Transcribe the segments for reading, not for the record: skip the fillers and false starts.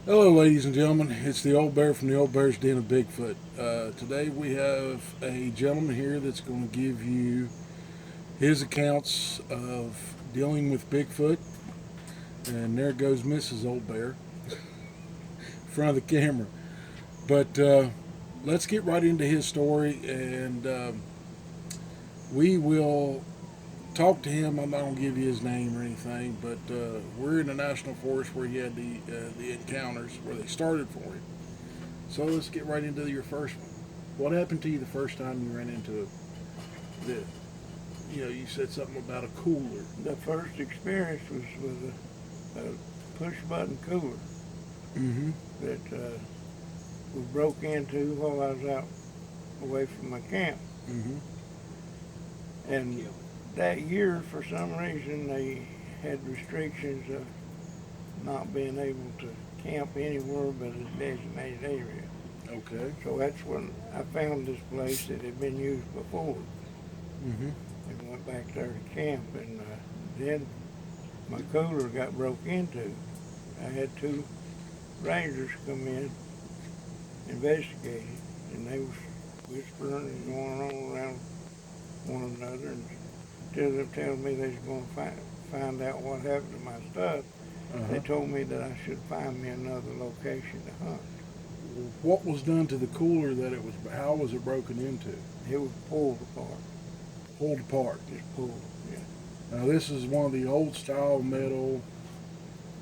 Hello, ladies and gentlemen. It's the old bear from the old bear's den of Bigfoot. Today we have a gentleman here that's going to give you his accounts of dealing with Bigfoot. And there goes Mrs. Old Bear in front of the camera. But let's get right into his story, and we will talk to him. I'm not going to give you his name or anything, but we're in the national forest where he had the encounters where they started for him. So let's get right into your first one. What happened to you the first time you ran into the? You said something about a cooler. The first experience was with a push button cooler Mm-hmm. that we broke into while I was out away from my camp. Mm-hmm. And that year, for some reason, they had restrictions of not being able to camp anywhere but a designated area. Okay. So that's when I found this place that had been used before Mm-hmm. and went back there to camp. And then my cooler got broke into. I had two rangers come in, investigated, and they was whispering and going on around one another until they telling me they was going to find out what happened to my stuff. They Uh-huh. told me that I should find me another location to hunt. What was done to the cooler that it was? How was it broken into? It was pulled apart, Pulled apart. just pulled. Yeah, Now this is one of the old style metal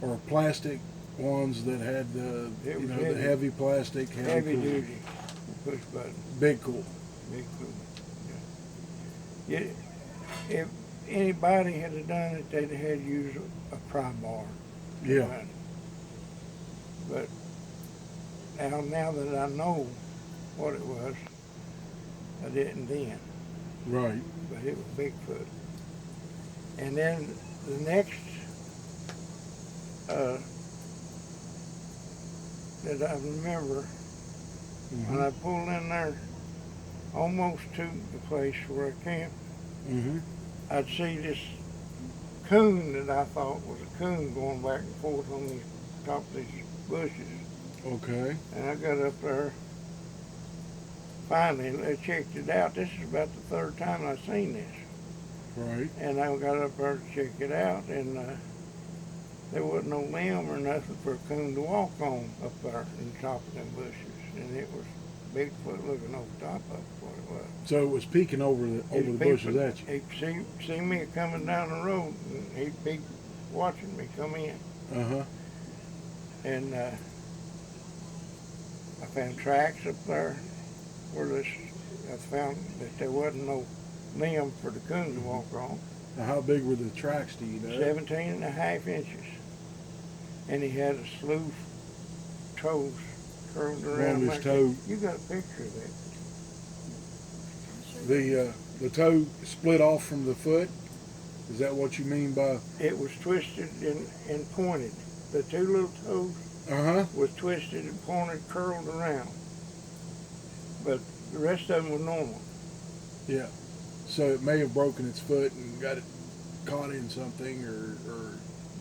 or plastic ones that had the it was the heavy plastic heavy cooler. duty, push button, Big cool. big cooler. Yeah. If anybody had done it, they'd had to use a pry bar. Yeah. But now that I know what it was, I didn't then. Right. But it was Bigfoot. And then the next uh, that I remember, Mm-hmm. when I pulled in there almost to the place where I camped, Mm-hmm. I'd see this coon that I thought was a coon going back and forth on the top of these bushes. Okay. And I got up there finally, I checked it out. This is about the third time I've seen this. Right. And I got up there to check it out, and there wasn't no limb or nothing for a coon to walk on up there in the top of them bushes. And it was Bigfoot looking over top of it, what it was. So it was peeking over the bushes at you. He'd see me coming down the road, and he'd be watching me come in. Uh-huh. And I found tracks up there where I found that there wasn't no limb for the coon to walk on. Now, how big were the tracks, do you know? 17 and a half inches. And he had a slew of toes curled around his like toe. that. You got a picture of that? The toe split off from the foot. Is that what you mean by? It was twisted and pointed. The two little toes Uh-huh. was twisted and pointed, curled around. But the rest of them were normal. Yeah. So it may have broken its foot and got it caught in something, or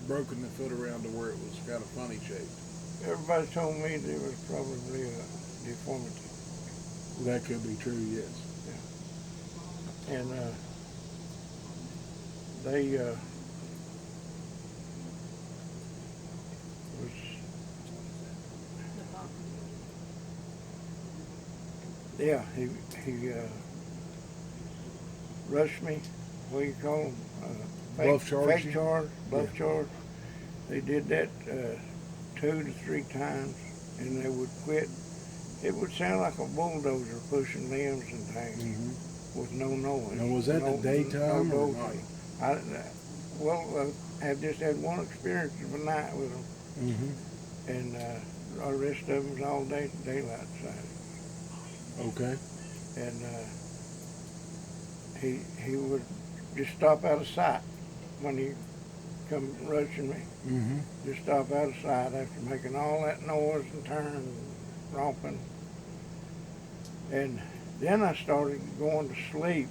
broken the foot around to where it was kind of funny shaped. Everybody told me there was probably a deformity. That could be true, yes. And they was yeah he rushed me. What do you call them? Bluff charge. Fake charge, bluff charge. They did that 2 to 3 times, and they would quit. It would sound like a bulldozer pushing limbs and things. Mm-hmm. With no noise. Now, was that the daytime or night? I just had one experience of a night with them, Mm-hmm. and the rest of them was all daylight sighting. Okay. And he would just stop out of sight when he come rushing me. Mm-hmm. Just stop out of sight after making all that noise and turning and romping. And then I started going to sleep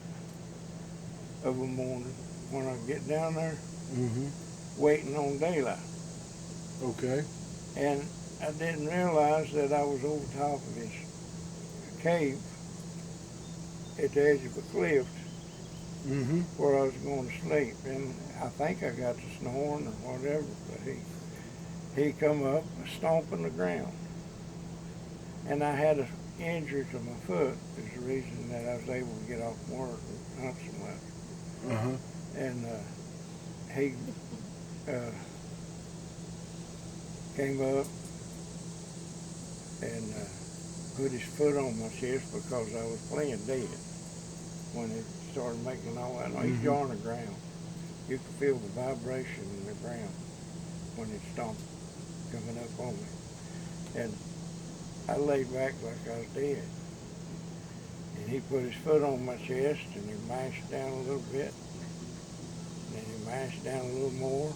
of a morning when I get down there Mm-hmm. waiting on daylight. Okay. And I didn't realize that I was over top of his cave at the edge of a cliff Mm-hmm. where I was going to sleep. And I think I got to snoring or whatever, but he come up stomping the ground. And I had an injury to my foot is the reason that I was able to get off work and hunt so much. Uh-huh. And he came up and put his foot on my chest because I was playing dead when it started making all that noise. He's on the ground. You could feel the vibration in the ground when it stomped coming up on me. And I laid back like I was dead. And he put his foot on my chest and he mashed down a little bit. And then he mashed down a little more.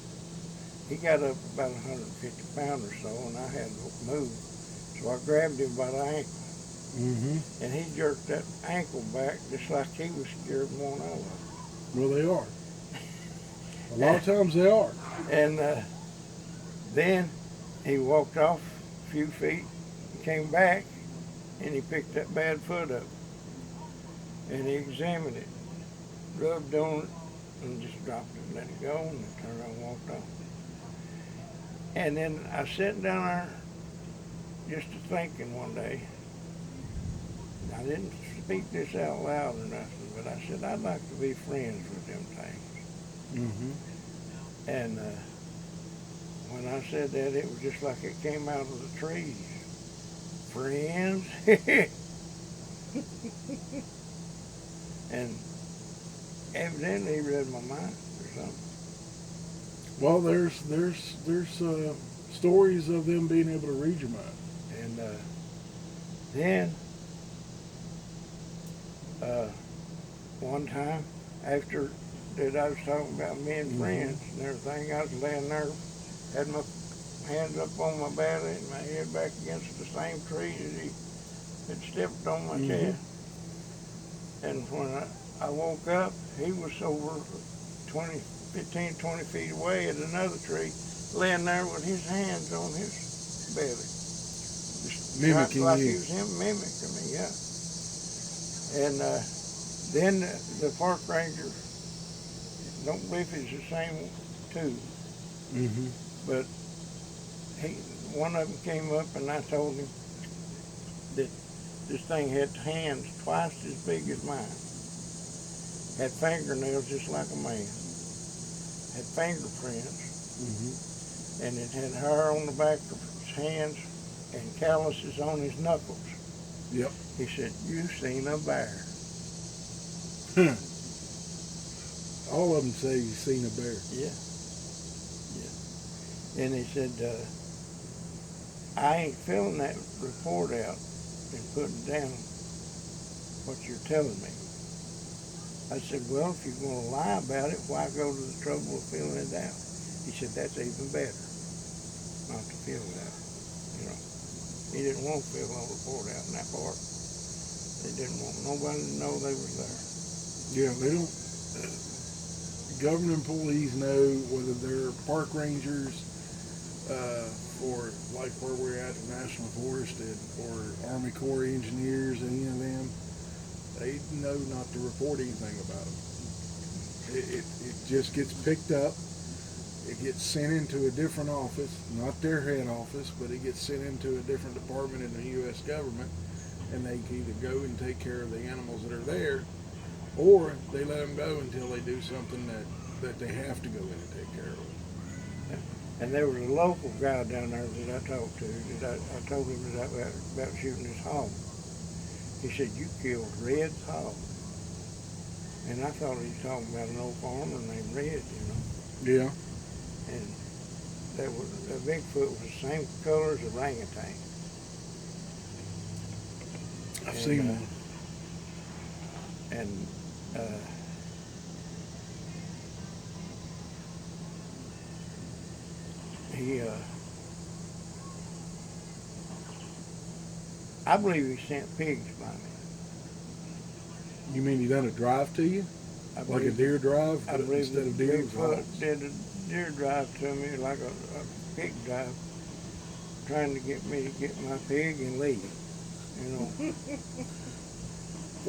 He got up about 150 pounds or so, and I had to move. So I grabbed him by the ankle. Mm-hmm. And he jerked that ankle back just like he was scared one of them. Well, they are. A lot of times they are. And then he walked off a few feet, came back, and he picked that bad foot up. And he examined it, rubbed on it, and just dropped it and let it go, and then turned around and walked off. And then I sat down there just a thinking one day. I didn't speak this out loud or nothing, but I said, I'd like to be friends with them things. Mm-hmm. And when I said that, it was just like it came out of the trees. Friends. And evidently he read my mind or something. Well, there's stories of them being able to read your mind. And then one time after that I was talking about me and friends and everything, I was laying there, had my hands up on my belly and my head back against the same tree that he had stepped on my chest. And when I woke up, he was over 15, 20 feet away at another tree, laying there with his hands on his belly. Just Mimicking like you. he was him mimicking me, yeah. And then the park ranger, don't believe it's the same two, Mm-hmm. but one of them came up and I told him that this thing had hands twice as big as mine, had fingernails just like a man, had fingerprints, and it had hair on the back of his hands and calluses on his knuckles. Yep. He said, "You've seen a bear." All of them say you've seen a bear. Yeah. And he said, I ain't filling that report out and putting down what you're telling me. I said, well, if you're going to lie about it, why go to the trouble of filling it out? He said, that's even better, not to fill it out. You know, he didn't want to fill no report out in that part. They didn't want nobody to know they was there. Yeah, they don't. Government employees know whether they're park rangers, or like where we're at the National Forest, or Army Corps engineers, any of them. They know not to report anything about them. It just gets picked up. It gets sent into a different office, not their head office, but it gets sent into a different department in the U.S. government, and they can either go and take care of the animals that are there, or they let them go until they do something that they have to go in and take care of. And there was a local guy down there that I talked to, that I told him that about shooting his hog. He said, you killed Red's hog. And I thought he was talking about an old farmer named Red, you know. Yeah. And that Bigfoot was the same color as a orangutan. I've seen one. And I believe he sent pigs by me. You mean he done a drive to you? Like a deer drive I believe instead of deer Bigfoot did a deer drive to me like a pig drive. trying to get me to get my pig and leave, you know.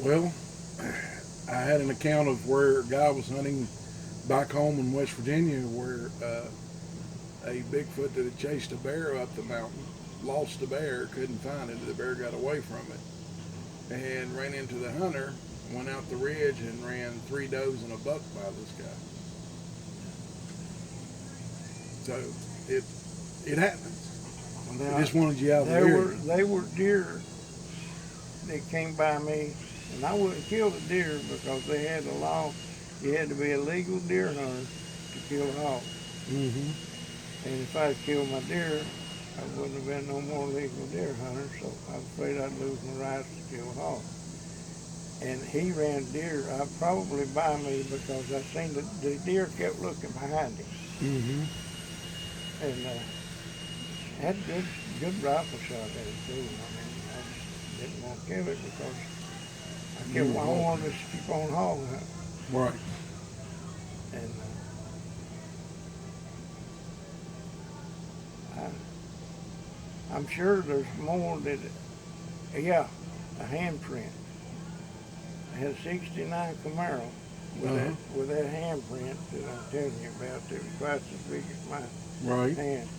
Well, I had an account of where a guy was hunting back home in West Virginia where a Bigfoot that had chased a bear up the mountain lost the bear, couldn't find it. The bear got away from it and ran into the hunter, went out the ridge and ran 3 does and a buck by this guy. So it happens. Now, I just wanted you out of the area. they were deer that came by me, and I wouldn't kill the deer because they had a law. You had to be a legal deer hunter to kill a hawk. Mm-hmm. And if I'd killed my deer, I wouldn't have been no more legal deer hunter, so I was afraid I'd lose my rights to kill a hawk. And he ran deer probably by me because I seen the deer kept looking behind him. Mm-hmm. And had good rifle shot at it too. I mean, I just didn't want to kill it because I wanted to keep on hog hunting. Right. And I'm sure there's more that, a handprint. I had a 69 Camaro with that handprint that I'm telling you about that was twice as big as my hand.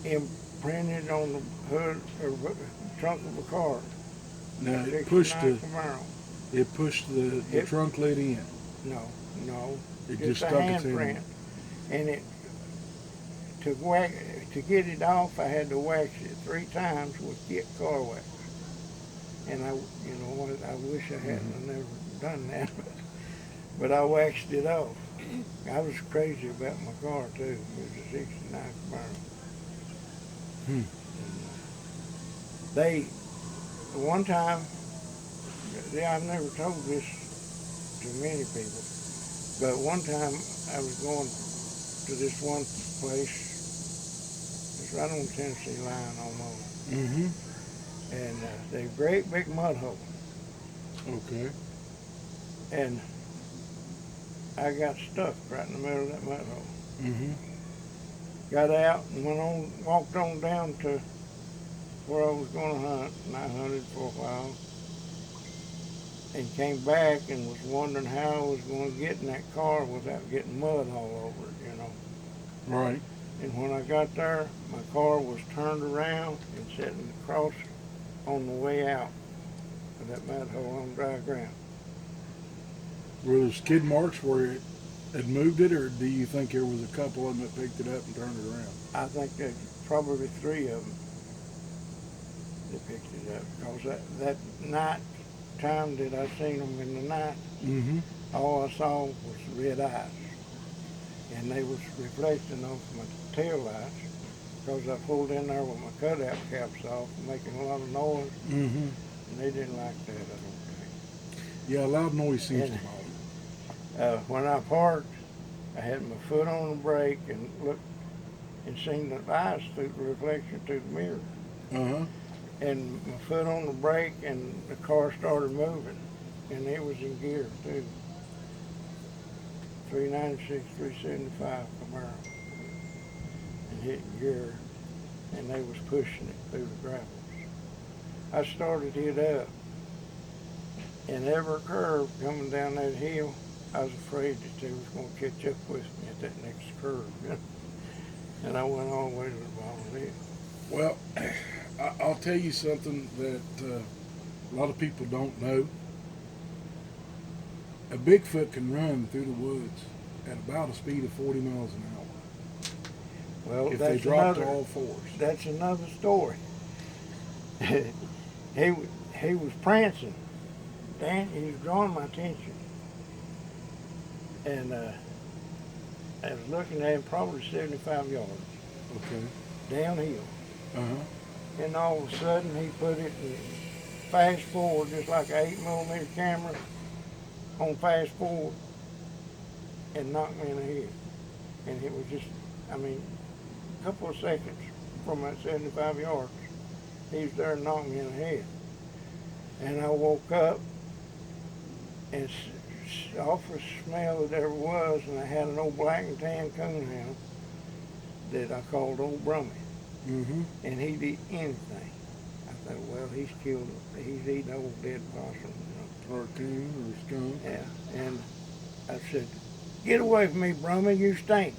Imprinted on the hood or trunk of a car. Now it pushed the It- trunk lid in. No. It Just just a stuck its handprint. in. And it to get it off, I had to wax it 3 times with kit car wax. And I wish I hadn't never done that, but I waxed it off. I was crazy about my car too. It was a '69 Camaro. One time, I've never told this to many people, but one time I was going to this one place. It's right on the Tennessee line almost. Mm-hmm. And they're great big mud holes. Okay. And I got stuck right in the middle of that mud hole. Mm-hmm. Got out and walked on down to where I was going to hunt, and I hunted for a while. And came back and was wondering how I was going to get in that car without getting mud all over it, you know. Right. And when I got there, my car was turned around and sitting across on the way out of that mud hole on dry ground. Were there skid marks where it had moved it, or do you think there was a couple of them that picked it up and turned it around? I think there's probably 3 of them that picked it up because that night time that I seen them in the night, all I saw was red eyes, and they was reflecting off my tail lights because I pulled in there with my cutout caps off, making a lot of noise, and they didn't like that, I don't think. Yeah, loud noise seems to bother. When I parked, I had my foot on the brake and looked and seen the eyes through the reflection through the mirror. And my foot on the brake and the car started moving, and it was in gear too. 396, 375 Camaro, and hit gear, and they was pushing it through the gravels. I started it up, and every curve coming down that hill, I was afraid that they was going to catch up with me at that next curve, and I went all the way to the bottom of it. Well, I'll tell you something that a lot of people don't know. A Bigfoot can run through the woods at about a speed of 40 miles an hour. Well, if they drop to all fours. That's another story. he was prancing. Dan, he was drawing my attention. And I was looking at him probably 75 yards. Okay. Downhill. And all of a sudden he put it in fast forward, just like an 8mm camera on fast forward, and knocked me in the head. And it was just, a couple of seconds from that 75 yards, he was there and knocked me in the head. And I woke up, and awful smell that there was, and I had an old black and tan coonhound that I called Old Brummy. Mm-hmm. and he'd eat anything. I thought, well, he's eating old dead possum, Or coon or skunk. Yeah, and I said, get away from me, Brummy, you stink.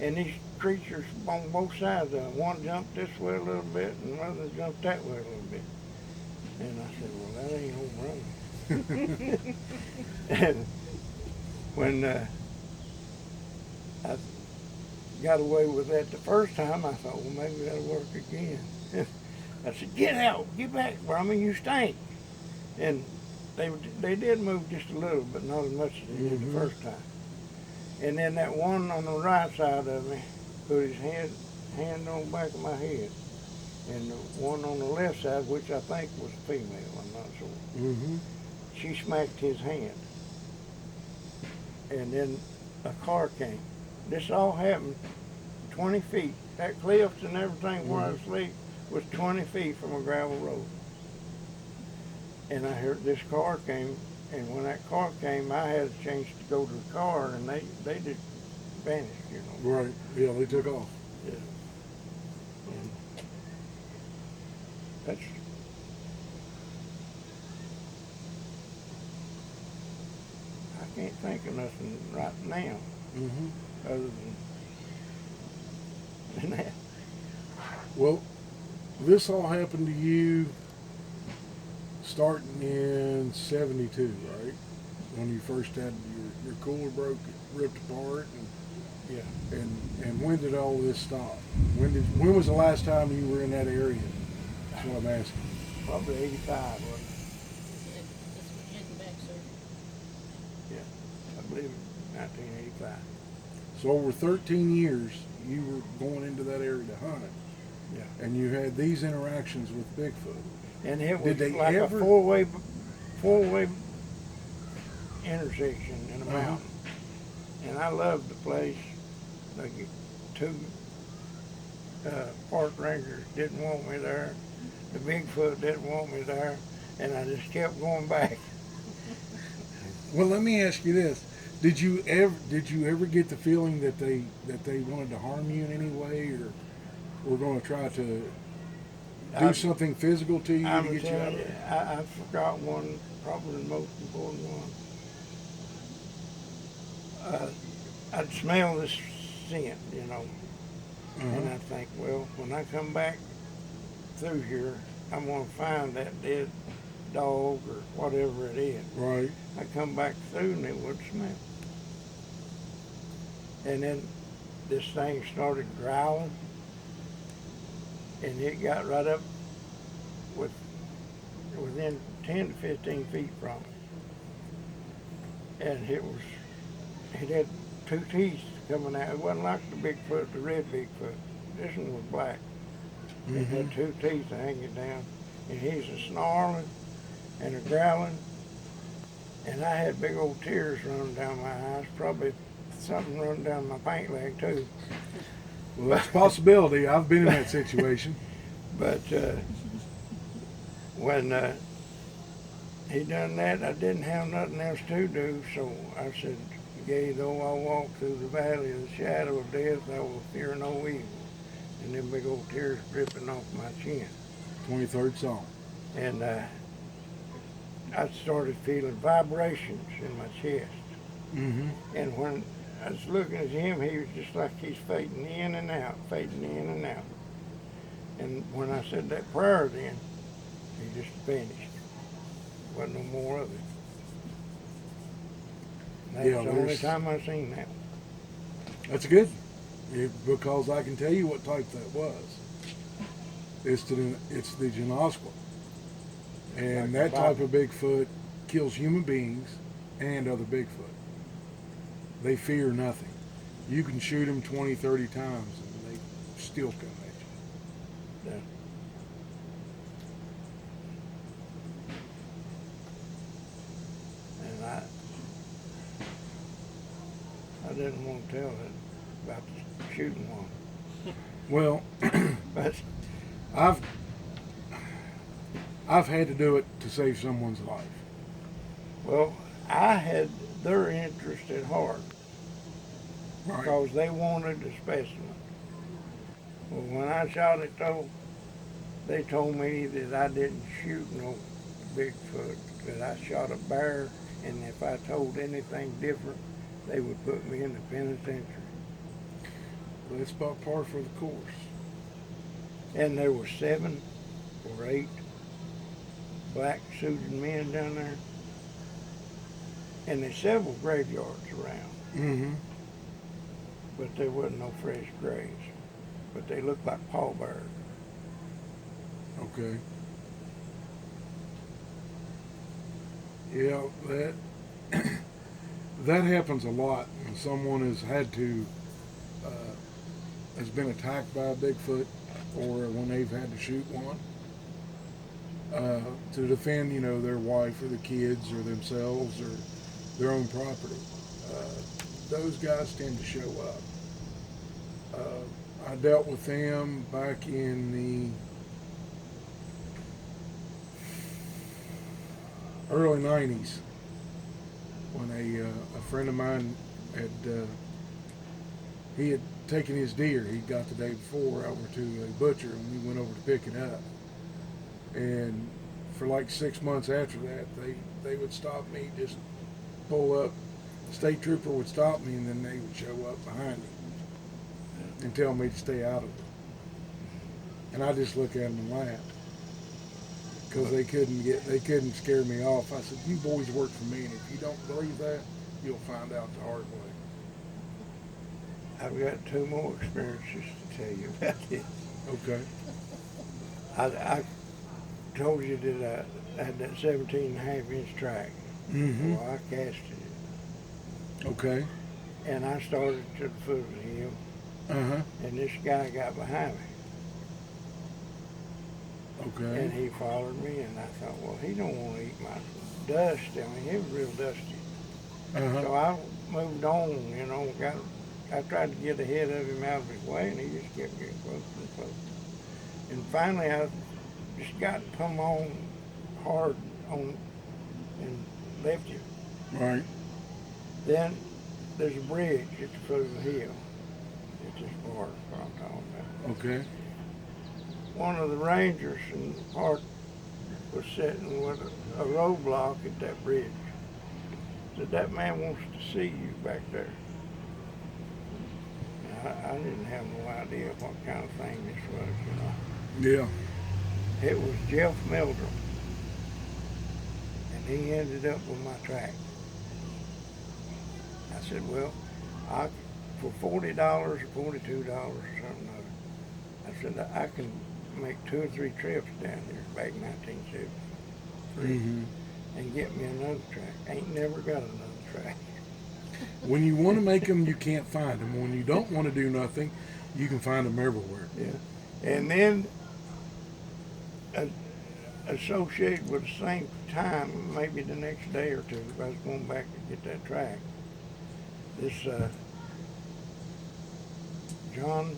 And these creatures on both sides of him, one jumped this way a little bit and the other jumped that way a little bit. And I said, well, that ain't old Brummy. And when I got away with that the first time, I thought, well, maybe that'll work again. I said, get out, get back, Brummy, you stink. And they did move just a little, but not as much as they did the first time. And then that one on the right side of me put his hand on the back of my head. And the one on the left side, which I think was a female, I'm not sure, Mm-hmm. she smacked his hand. And then a car came. This all happened 20 feet. That cliffs and everything where I was asleep was 20 feet from a gravel road. And I heard this car came, and when that car came, I had a chance to go to the car, and they just vanished, you know. Right. Yeah, they took off. Yeah. And that's I can't think of nothing right now Mm-hmm. other than that. Well, this all happened to you starting in '72, right? When you first had your cooler broke, ripped apart, Yeah. and when did all this stop? When was the last time you were in that area? That's what I'm asking. Probably 85, wasn't it? That's what had the back surgery. I believe 1985. So over 13 years, you were going into that area to hunt, Yeah. and you had these interactions with Bigfoot. And it was Did they like ever- a four-way intersection in a mountain. And I loved the place. Like two park rangers didn't want me there. The Bigfoot didn't want me there. And I just kept going back. Well, let me ask you this: Did you ever get the feeling that they wanted to harm you in any way, or were going to try to do something physical to you I'm to get you out telling of you, it? I forgot one, probably the most important one. I'd smell this scent, you know, and Uh-huh. I'd think, well, when I come back through here, I'm going to find that dead dog or whatever it is. Right. I come back through and it would smell. And then this thing started growling, and it got right up within 10 to 15 feet from it. And it had two teeth coming out. It wasn't like the Bigfoot, the red Bigfoot. This one was black. It had two teeth hanging down, and he's a snarling and a growling. And I had big old tears running down my eyes, probably something running down my pant leg too. Well, that's a possibility. I've been in that situation. But when he done that, I didn't have nothing else to do, so I said, yea, though I walk through the valley of the shadow of death, I will fear no evil. And them big old tears dripping off my chin. 23rd Psalm. And I started feeling vibrations in my chest. Mm-hmm. And when I was looking at him, he was just like he's fading in and out, fading in and out. And when I said that prayer then, he just vanished. Wasn't no more of it. And that Yeah, was the only there's- time I seen that. That's good, because I can tell you what type that was. It's the Genosqua, and Like that type of Bigfoot kills human beings and other Bigfoot. They fear nothing. You can shoot them 20, 30 times, and they still come at you. Yeah. And I didn't want to tell it about the shooting one. Well, But I've had to do it to save someone's life. well, I had their interest at heart Right. because they wanted a specimen. Well, when I shot it though, they told me that I didn't shoot no Bigfoot, that I shot a bear, and if I told anything different, they would put me in the penitentiary. Well, that's about par for the course. And there were 7 or 8 black suited men down there, and there's several graveyards around, Mm-hmm. but there wasn't no fresh graves. But they looked like pallbearers. Okay. Yeah, that that happens a lot when someone has had to has been attacked by a Bigfoot, or when they've had to shoot one to defend, their wife or the kids or themselves or their own property. Those guys tend to show up. I dealt with them back in the early 90s when a friend of mine had he had taken his deer he got the day before over to a butcher, and we went over to pick it up, and for like 6 months after that they would stop me, just pull up, the state trooper would stop me, and then they would show up behind me and tell me to stay out of it, and I just look at them and laugh, because they couldn't scare me off. I said, you boys work for me, and if you don't believe that, you'll find out the hard way. I've got 2 more experiences to tell you about this. Okay. I told you that I had that 17.5-inch track. Mm-hmm. Well, I casted it, Okay. and I started to the foot of the hill, Uh-huh. and this guy got behind me, Okay. and he followed me, and I thought, well, he don't want to eat my dust. I mean, it was real dusty. Uh-huh. So I moved on, I tried to get ahead of him out of his way, and he just kept getting closer and closer. And finally, I just got to come on hard on and left him. Right. Then there's a bridge at the foot of the hill. It's this part I'm talking about. Okay. One of the rangers in the park was sitting with a roadblock at that bridge. Said, that man wants to see you back there. I didn't have no idea what kind of thing this was, Yeah. It was Jeff Meldrum, and he ended up with my track. I said, well, for $40 or $42 or something, I said, I can make 2 or 3 trips down here back in 1973 Mm-hmm. and get me another track. Ain't never got another track. When you want to make them, you can't find them. When you don't want to do nothing, you can find them everywhere. Yeah. And then associated with the same time, maybe the next day or 2, I was going back to get that track. This John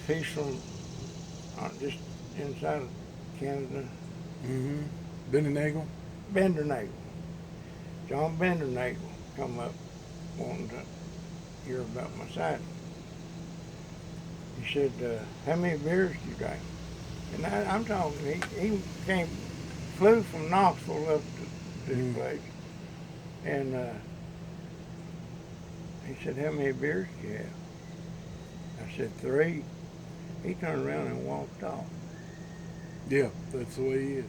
he's from just inside of Canada. Mm-hmm. Bendenagel? Bendernagel. John Bendernagel come up wanting to hear about my sighting. He said, how many beers do you drink? And I'm talking, he flew from Knoxville up to this place. And he said, how many beers do you have? I said, 3. He turned around and walked off. Yeah, that's the way he is.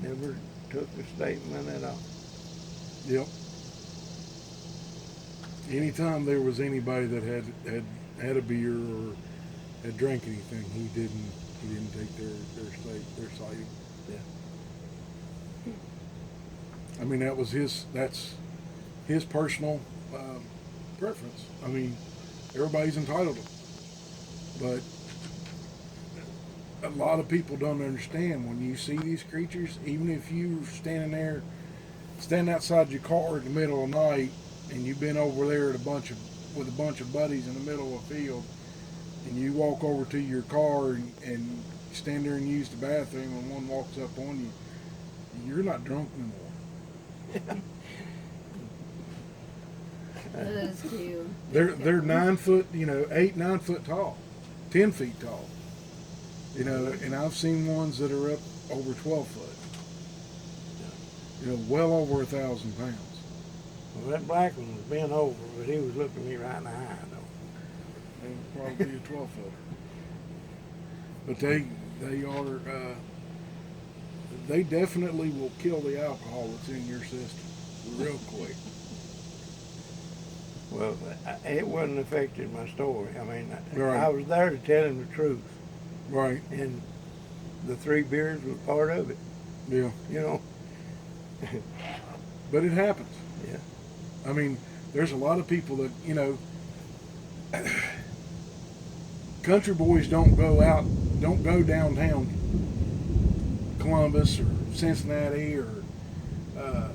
Never took a statement at all. Yep. Anytime there was anybody that had a beer or had drank anything, he didn't take their sighting. Yeah. I mean, that's his personal preference. I mean, everybody's entitled to it. But a lot of people don't understand when you see these creatures, even if you're standing outside your car in the middle of the night, and you've been over there with a bunch of buddies in the middle of a field, and you walk over to your car and stand there and use the bathroom, and one walks up on you, you're not drunk anymore. That's cute. They're 9 foot, 8, 9 foot tall, 10 feet tall. And I've seen ones that are up over 12 foot. Well over 1,000 pounds. Well, that black one was bent over, but he was looking me right in the eye, though. They would probably be a 12 footer. But they are, they definitely will kill the alcohol that's in your system real quick. Well, it wouldn't affected my story. I mean, Right. I was there to tell him the truth, Right. and the 3 beers was part of it, Yeah. you know. But it happens. Yeah. I mean, there's a lot of people that, country boys don't go downtown Columbus or Cincinnati or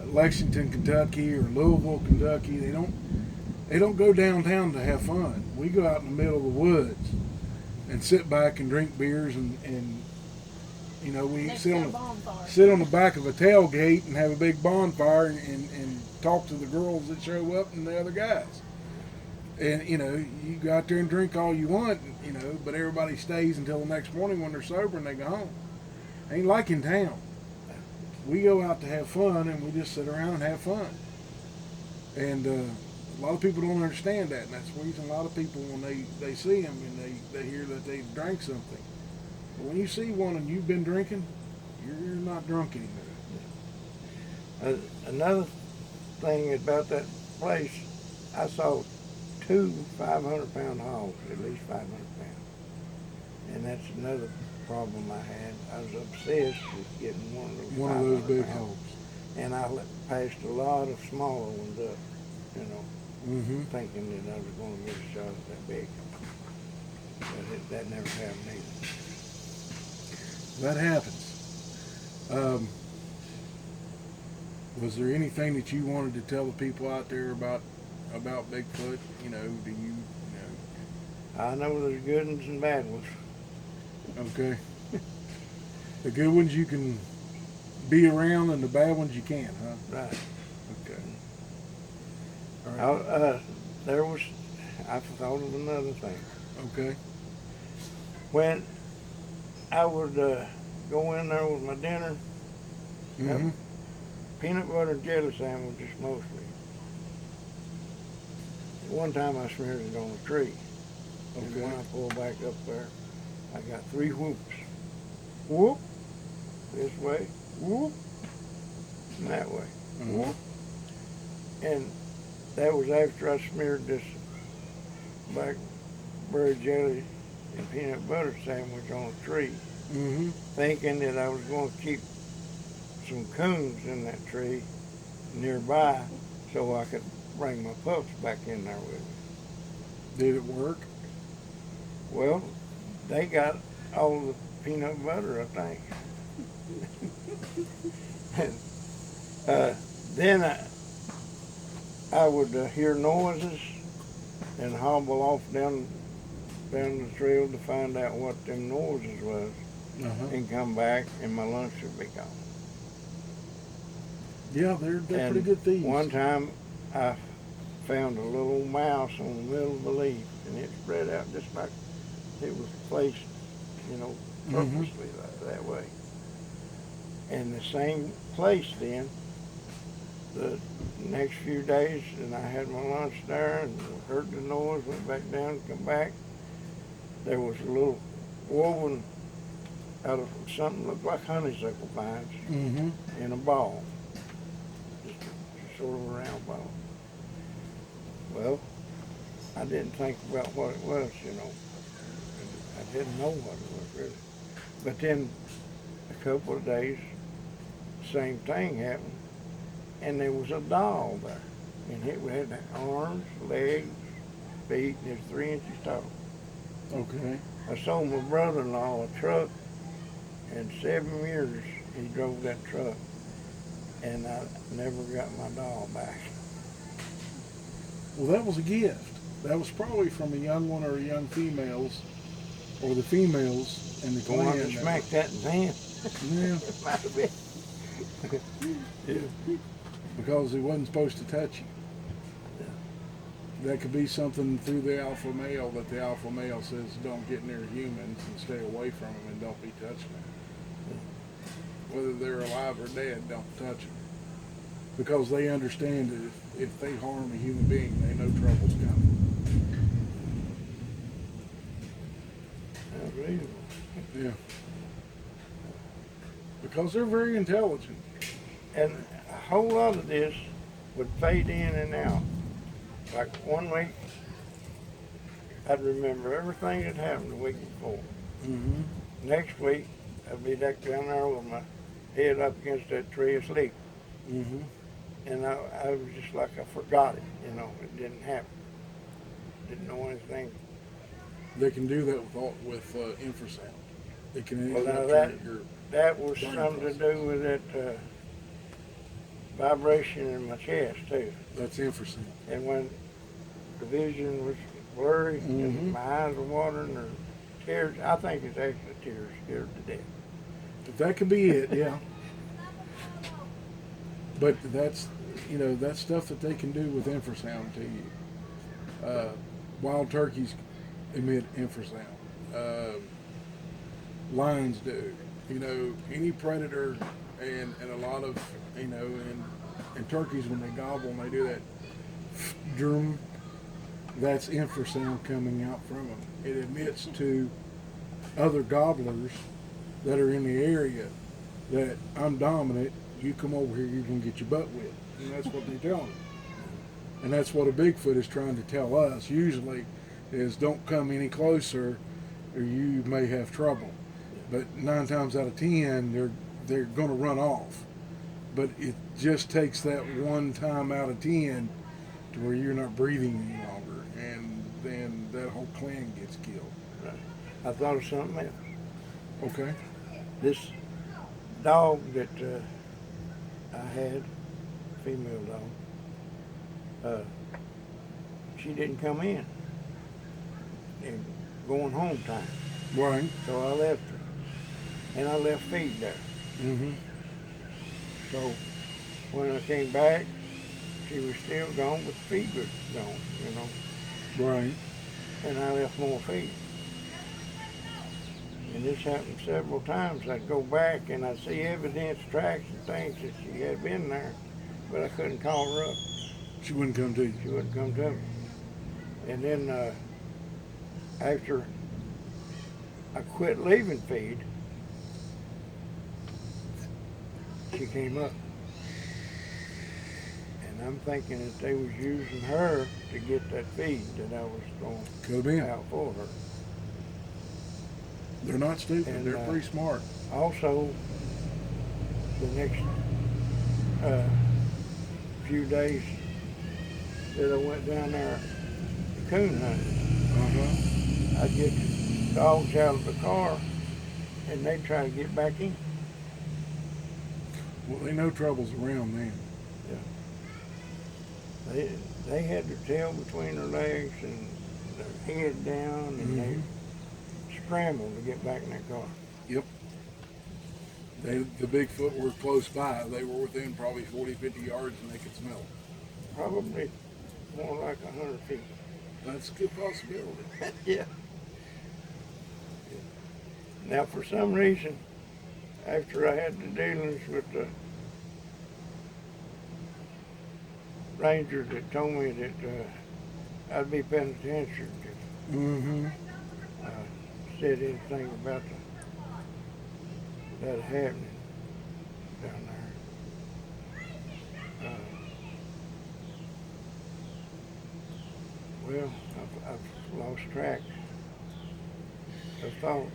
Lexington, Kentucky or Louisville, Kentucky. They don't go downtown to have fun. We go out in the middle of the woods and sit back and drink beers and we Next sit to on a the bonfire. sit on the back of a tailgate and have a big bonfire and talk to the girls that show up and the other guys. And, you go out there and drink all you want, but everybody stays until the next morning when they're sober and they go home. Ain't like in town. We go out to have fun and we just sit around and have fun. And a lot of people don't understand that, and that's the reason a lot of people, when they see them and they hear that they drank something. But when you see one and you've been drinking, you're not drunk anymore. Another thing about that place, I saw 2 500-pound hogs, at least 500 pounds. And that's another problem I had. I was obsessed with getting one of those big 500 pounds. hogs. And I passed a lot of smaller ones up, Mm-hmm. thinking that I was going to get a shot at that big. But that never happened either. That happens. Was there anything that you wanted to tell the people out there about Bigfoot? Do you I know there's good ones and bad ones. Okay. The good ones you can be around, and the bad ones you can't, huh? Right. Okay. All right. I thought of another thing. Okay. When I would go in there with my dinner, Mm-hmm. peanut butter and jelly sandwiches mostly. One time I smeared it on a tree. And Okay. when I pulled back up there, I got 3 whoops. Whoop, this way, whoop, and that way, Mhm. whoop. And that was after I smeared this blackberry jelly and peanut butter sandwich on a tree, Mm-hmm. thinking that I was going to keep some coons in that tree nearby so I could bring my pups back in there with me. Did it work? Well, they got all the peanut butter, I think. Then I would hear noises and hobble off down the trail to find out what them noises was, Uh-huh. and come back and my lunch would be gone. Yeah, they're And pretty good thieves. one time I found a little mouse on the middle of the leaf, and it spread out just like it was placed, purposely that way. And the same place then, the next few days, and I had my lunch there and heard the noise, went back down, come back. There was a little woven out of something that looked like honeysuckle vines Mm-hmm. in a ball. Just a sort of a round ball. Well, I didn't think about what it was, I didn't know what it was really. But then a couple of days, same thing happened, and there was a doll there. And it had arms, legs, feet, and it was 3 inches tall. Okay. I sold my brother-in-law a truck, and 7 years he drove that truck, and I never got my doll back. Well, that was a gift. That was probably from a young one or a young females, or the females in the The one clan. that smacked that in the hand. Yeah. Might have been. Yeah. because he wasn't supposed to touch you. That could be something through the alpha male that the alpha male says don't get near humans and stay away from them and don't be touching them. Whether they're alive or dead, don't touch them. Because they understand that if they harm a human being, they know trouble's coming. Unbelievable. Yeah. Because they're very intelligent. And a whole lot of this would fade in and out. Like one week, I'd remember everything that happened the week before. Mm-hmm. Next week, I'd be back down there with my head up against that tree asleep. Mm-hmm. And I was just like I forgot it, it didn't happen. Didn't know anything. They can do that with infrasound. They can Well, now interrupt your that was brain something to process. do with that vibration in my chest too. That's infrasound. And when the vision was blurry Mhm. and my eyes were watering or tears, I think it's actually tears, scared to death. If that could be it, yeah. But that's stuff that they can do with infrasound to you. Wild turkeys emit infrasound. Lions do. Any predator and a lot of and turkeys when they gobble and they do that drum, that's infrasound coming out from them. It emits to other gobblers that are in the area that I'm dominant. You come over here, you're gonna get your butt whipped, and that's what they're telling them. And that's what a Bigfoot is trying to tell us. Usually, is don't come any closer, or you may have trouble. But 9 times out of 10, they're gonna run off. But it just takes that one time out of 10 to where you're not breathing any longer, and then that whole clan gets killed. I thought of something else. Okay. This dog that I had, female dog, she didn't come in. And going home time. Right. So I left her. And I left feed there. Mm-hmm. So when I came back, she was still gone, but the feed was gone, Right. And I left more feed. And this happened several times. I'd go back and I'd see evidence, tracks and things that she had been there, but I couldn't call her up. She wouldn't come to you. She wouldn't come to me. And then after I quit leaving feed, she came up. And I'm thinking that they was using her to get that feed that I was Could throwing be. out for her. They're not stupid. And, They're pretty smart. Also, the next few days that I went down there coon hunting, Uh-huh. I'd get dogs out of the car and they'd try to get back in. Well, they know trouble's around then. They had their tail between their legs and their head down, and they scrambled to get back in their car. Yep. The Bigfoot were close by. They were within probably 40, 50 yards and they could smell it. Probably more like 100 feet. That's a good possibility. Yeah. Now, for some reason, after I had the dealings with the ranger that told me that I'd be penitentiary if Mm-hmm. said anything about that happening down there. Well, I've lost track of thought.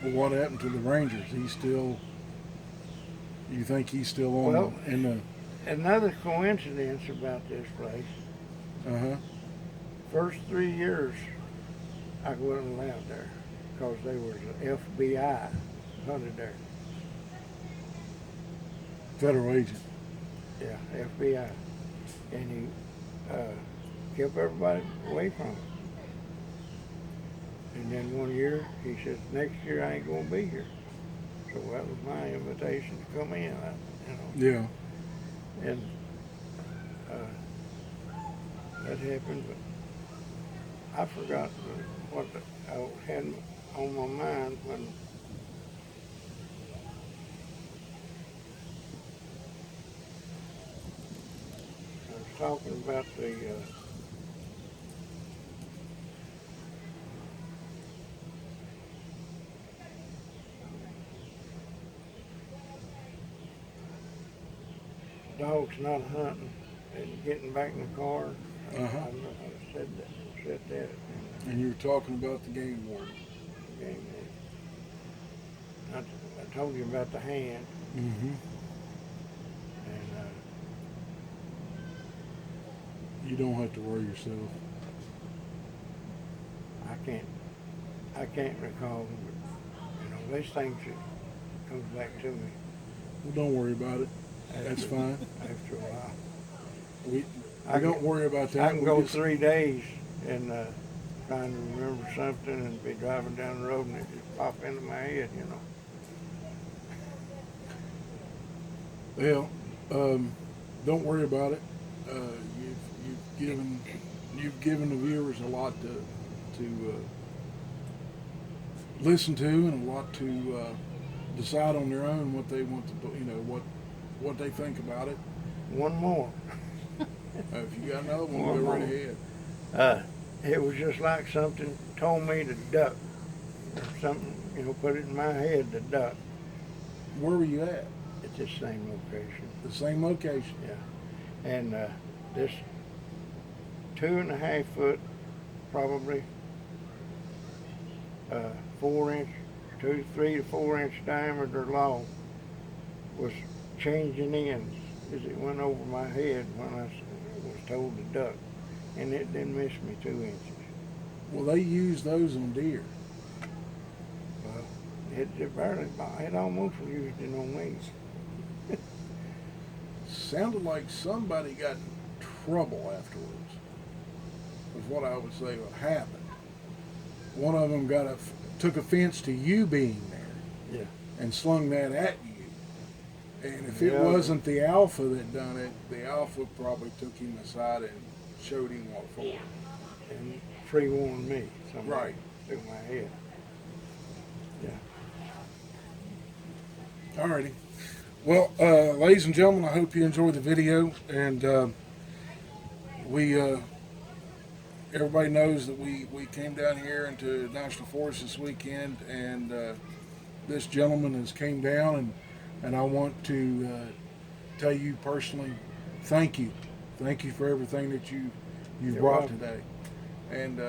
Well, what happened to the Rangers? You think he's still on Well, in the... Another coincidence about this place, Uh-huh. first 3 years I wasn't allowed there because they was an FBI hunted there. Federal agent. Yeah, FBI. And he kept everybody away from it. And then one year he said, next year I ain't gonna be here. So So that was my invitation to come in, Yeah. and that happened, but I forgot what I had on my mind when I was talking about the dogs not hunting and getting back in the car. Uh-huh. I said that in And you were talking about the game warden. the game. I told you about the hand, Mm-hmm. and You don't have to worry yourself. I can't recall. But, these things that comes back to me Well, don't worry about it. That's fine. after a while. We I don't can- worry about that. I can We go just- 3 days and trying to remember something and be driving down the road and it just pop into my head. Well, don't worry about it. You've given the viewers a lot to listen to and a lot to decide on their own what they want to do. What they think about it. One more. If you got another one, One go right more. ahead. It was just like something told me to duck or something, put it in my head to duck Where were you at? at this same location. The same location. And this 2.5 foot, probably 4 inch, 3 to 4 inch diameter long, was changing ends as it went over my head when I was told to duck, and it didn't miss me 2 inches. Well, they use those on deer. Well, it almost used it on me. Sounded like somebody got in trouble afterwards. Was what I would say what happened. One of them took offense to you being there. Yeah. And slung that at you. And if it Yeah. wasn't the alpha that done it, the alpha probably took him aside and showed him what for. And pre-warned me. Something Right. through my head. Yeah. Alrighty. Well, ladies and gentlemen, I hope you enjoyed the video, and everybody knows that we came down here into National Forest this weekend, and this gentleman has came down, and I want to tell you personally, thank you for everything that you've You're brought welcome. today, and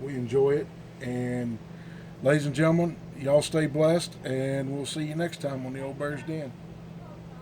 we enjoy it. And ladies and gentlemen, y'all stay blessed, and we'll see you next time on the Old Bear's Den.